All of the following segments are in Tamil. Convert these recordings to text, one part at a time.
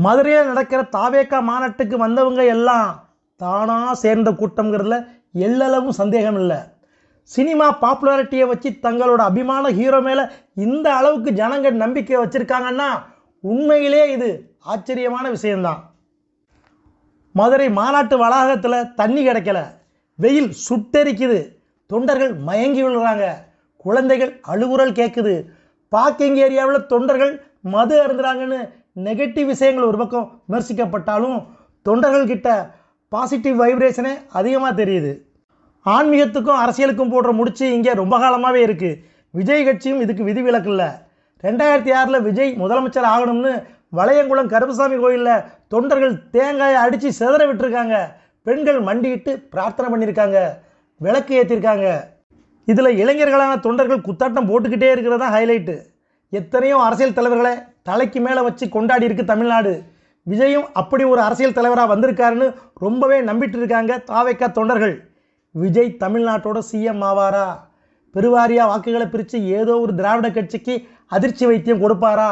மதுரையில் நடக்கிற தாவேக்கா மாநாட்டுக்கு வந்தவங்க எல்லாம் தானாக சேர்ந்த கூட்டம்ங்கிறதுல எல்லளவும் சந்தேகம் இல்லை. சினிமா பாப்புலாரிட்டியை வச்சு தங்களோட அபிமான ஹீரோ மேலே இந்த அளவுக்கு ஜனங்க நம்பிக்கை வச்சுருக்காங்கன்னா உண்மையிலே இது ஆச்சரியமான விஷயந்தான். மதுரை மாநாட்டு வளாகத்தில் தண்ணி கிடைக்கல, வெயில் சுட்டெரிக்குது, தொண்டர்கள் மயங்கி விழுறாங்க, குழந்தைகள் அழுகுரல் கேட்குது, பார்க்கிங் ஏரியாவில் தொண்டர்கள் மது அருந்துறாங்கன்னு நெகட்டிவ் விஷயங்கள் ஒரு பக்கம் விமர்சிக்கப்பட்டாலும் தொண்டர்கள்கிட்ட பாசிட்டிவ் வைப்ரேஷனே அதிகமாக தெரியுது. ஆன்மீகத்துக்கும் அரசியலுக்கும் போடுற முடிச்சு இங்கே ரொம்ப காலமாகவே இருக்குது. விஜய் கட்சியும் இதுக்கு விதிவிலக்கு இல்லை. 2006 விஜய் முதலமைச்சர் ஆகணும்னு வளையங்குளம் கருப்பசாமி கோயிலில் தொண்டர்கள் தேங்காயை அடித்து சிதற விட்டுருக்காங்க. பெண்கள் மண்டிட்டு பிரார்த்தனை பண்ணியிருக்காங்க, விளக்கு ஏற்றிருக்காங்க. இதில் இளைஞர்களான தொண்டர்கள் குத்தாட்டம் போட்டுக்கிட்டே இருக்கிறது தான் ஹைலைட்டு. எத்தனையோ அரசியல் தலைவர்களை தலைக்கு மேலே வச்சு கொண்டாடி இருக்கு தமிழ்நாடு. விஜயும் அப்படி ஒரு அரசியல் தலைவராக வந்திருக்காருன்னு ரொம்பவே நம்பிட்டு இருக்காங்க தாவேக்கா தொண்டர்கள். விஜய் தமிழ்நாட்டோட சிஎம் ஆவாரா? பெருவாரியாக வாக்குகளை பிரித்து ஏதோ ஒரு திராவிட கட்சிக்கு அதிர்ச்சி வைத்தியம் கொடுப்பாரா?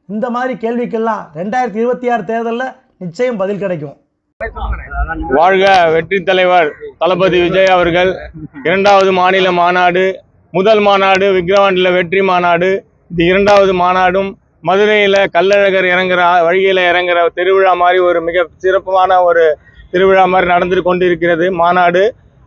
இந்த மாதிரி கேள்விக்கெல்லாம் 2026 தேர்தலில் நிச்சயம் பதில் கிடைக்கும். வாழ்க வெற்றி தலைவர் தளபதி விஜய் அவர்கள். 2வது மாநில மாநாடு, முதல் மாநாடு விக்கிரவாண்டியில் வெற்றி மாநாடு. இது 2வது மாநாடும் மதுரையில் கள்ளழகர் இறங்குற வழியில் இறங்குற திருவிழா மாதிரி ஒரு மிக சிறப்பான ஒரு திருவிழா மாதிரி நடந்து கொண்டிருக்கிறது மாநாடு.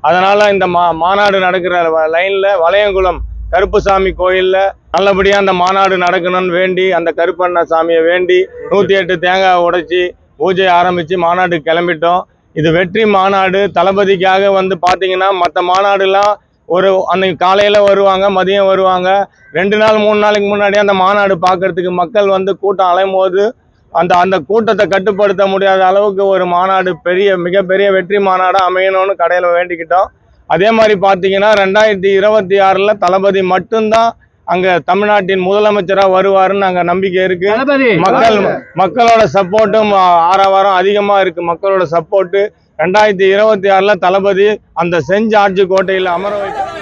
அதனால் இந்த மாநாடு நடக்கிற லைனில் வளையங்குளம் கருப்புசாமி கோயிலில் நல்லபடியாக அந்த மாநாடு நடக்கணும்னு வேண்டி அந்த கருப்பண்ண சாமியை வேண்டி 108 தேங்காய் உடைச்சி பூஜை ஆரம்பித்து மாநாடு கிளம்பிட்டோம். இது வெற்றி மாநாடு. தளபதிக்காக வந்து பார்த்தீங்கன்னா மற்ற மாநாடுலாம் அன்னைக்கு காலையில் வருவாங்க, மதியம் வருவாங்க. 2 நாள் 3 நாளைக்கு முன்னாடியே அந்த மாநாடு பார்க்கறதுக்கு மக்கள் வந்து கூட்டம் அலையும் போது அந்த கூட்டத்தை கட்டுப்படுத்த முடியாத அளவுக்கு ஒரு மாநாடு மிகப்பெரிய வெற்றி மாநாடாக அமையணும்னு கடையில் வேண்டிக்கிட்டோம். அதே மாதிரி பார்த்தீங்கன்னா 2026 தளபதி மட்டும்தான் அங்கே தமிழ்நாட்டின் முதலமைச்சராக வருவாருன்னு அங்கே நம்பிக்கை இருக்கு. மக்களோட சப்போர்ட்டும் ஆரவாரம் அதிகமாக இருக்கு. மக்களோட சப்போர்ட்டு 2026 தளபதி அந்த செஞ்சார்ஜ் கோட்டையில் அமர வைக்க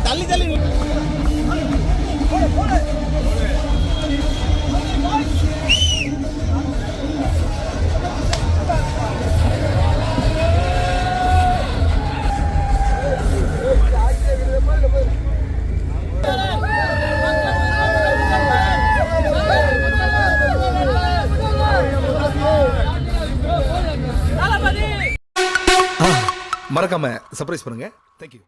தள்ளி தள்ளி மறக்காம சர்ப்ரைஸ் பண்ணுங்க. தேங்க்யூ.